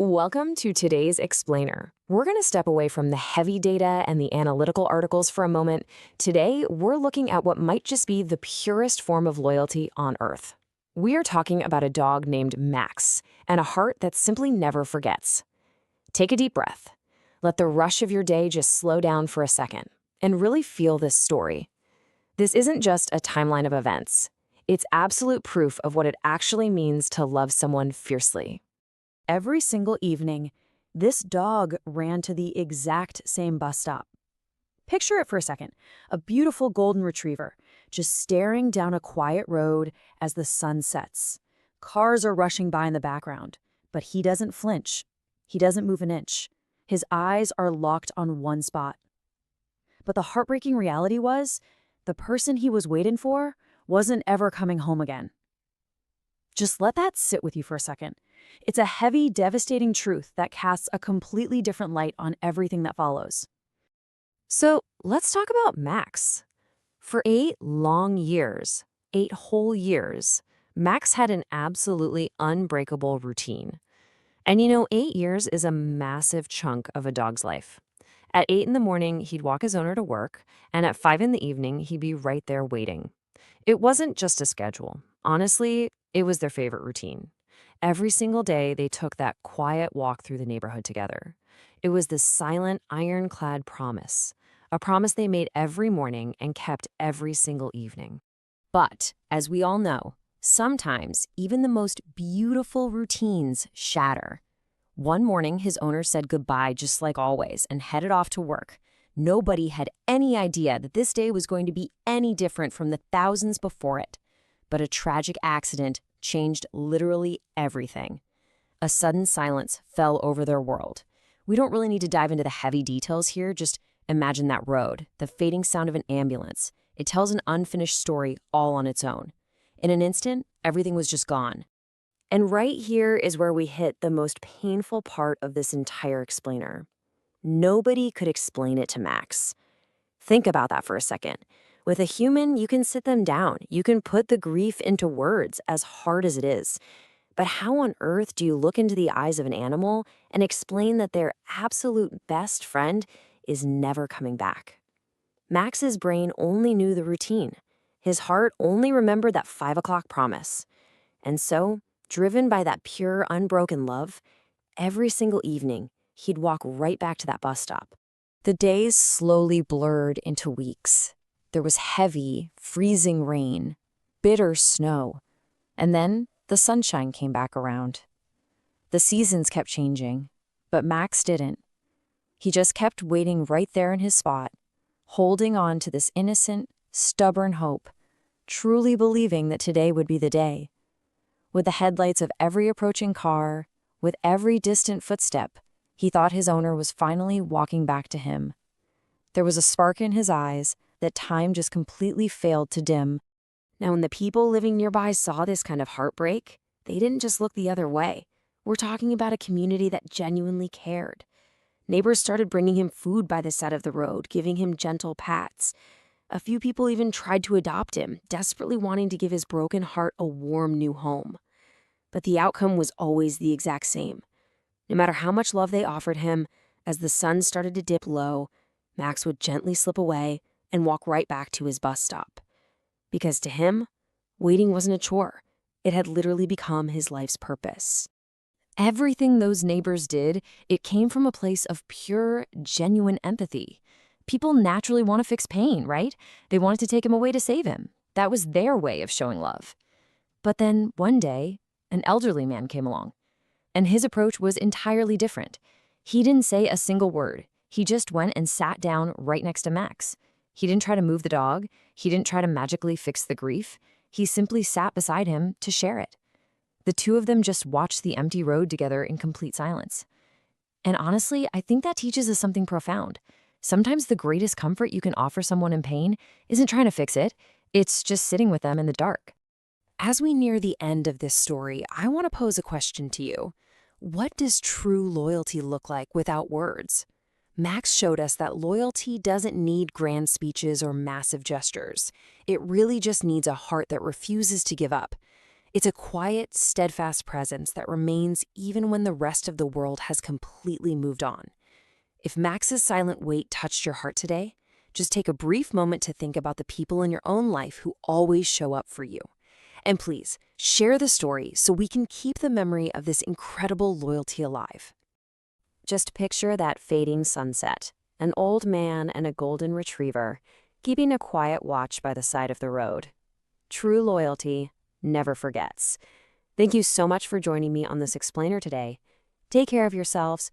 Welcome to today's Explainer. We're going to step away from the heavy data and the analytical articles for a moment. Today, we're looking at what might just be the purest form of loyalty on Earth. We are talking about a dog named Max and a heart that simply never forgets. Take a deep breath. Let the rush of your day just slow down for a second and really feel this story. This isn't just a timeline of events. It's absolute proof of what it actually means to love someone fiercely. Every single evening, this dog ran to the exact same bus stop. Picture it for a second, a beautiful golden retriever, just staring down a quiet road as the sun sets. Cars are rushing by in the background, but he doesn't flinch. He doesn't move an inch. His eyes are locked on one spot. But the heartbreaking reality was, the person he was waiting for wasn't ever coming home again. Just let that sit with you for a second. It's a heavy, devastating truth that casts a completely different light on everything that follows. So let's talk about Max. For 8 long years, 8 whole years, Max had an absolutely unbreakable routine. And 8 years is a massive chunk of a dog's life. At 8 in the morning, he'd walk his owner to work, and at 5 in the evening, he'd be right there waiting. It wasn't just a schedule. Honestly, it was their favorite routine. Every single day, they took that quiet walk through the neighborhood together. It was this silent, ironclad promise, a promise they made every morning and kept every single evening. But, as we all know, sometimes even the most beautiful routines shatter. One morning, his owner said goodbye just like always and headed off to work. Nobody had any idea that this day was going to be any different from the thousands before it. But a tragic accident changed literally everything. A sudden silence fell over their world. We don't really need to dive into the heavy details here, just imagine that road, the fading sound of an ambulance. It tells an unfinished story all on its own. In an instant, everything was just gone. And right here is where we hit the most painful part of this entire explainer. Nobody could explain it to Max. Think about that for a second. With a human, you can sit them down. You can put the grief into words, as hard as it is. But how on earth do you look into the eyes of an animal and explain that their absolute best friend is never coming back? Max's brain only knew the routine. His heart only remembered that 5 o'clock promise. And so, driven by that pure, unbroken love, every single evening, he'd walk right back to that bus stop. The days slowly blurred into weeks. There was heavy, freezing rain, bitter snow, and then the sunshine came back around. The seasons kept changing, but Max didn't. He just kept waiting right there in his spot, holding on to this innocent, stubborn hope, truly believing that today would be the day. With the headlights of every approaching car, with every distant footstep, he thought his owner was finally walking back to him. There was a spark in his eyes that time just completely failed to dim. Now, when the people living nearby saw this kind of heartbreak, they didn't just look the other way. We're talking about a community that genuinely cared. Neighbors started bringing him food by the side of the road, giving him gentle pats. A few people even tried to adopt him, desperately wanting to give his broken heart a warm new home. But the outcome was always the exact same. No matter how much love they offered him, as the sun started to dip low, Max would gently slip away and walk right back to his bus stop. Because to him, waiting wasn't a chore. It had literally become his life's purpose. Everything those neighbors did, it came from a place of pure, genuine empathy. People naturally want to fix pain, right? They wanted to take him away to save him. That was their way of showing love. But then, one day, an elderly man came along. And his approach was entirely different. He didn't say a single word. He just went and sat down right next to Max. He didn't try to move the dog. He didn't try to magically fix the grief. He simply sat beside him to share it. The two of them just watched the empty road together in complete silence. And honestly, I think that teaches us something profound. Sometimes the greatest comfort you can offer someone in pain isn't trying to fix it. It's just sitting with them in the dark. As we near the end of this story, I want to pose a question to you. What does true loyalty look like without words? Max showed us that loyalty doesn't need grand speeches or massive gestures. It really just needs a heart that refuses to give up. It's a quiet, steadfast presence that remains even when the rest of the world has completely moved on. If Max's silent wait touched your heart today, just take a brief moment to think about the people in your own life who always show up for you. And please, share the story so we can keep the memory of this incredible loyalty alive. Just picture that fading sunset, an old man and a golden retriever, keeping a quiet watch by the side of the road. True loyalty never forgets. Thank you so much for joining me on this explainer today. Take care of yourselves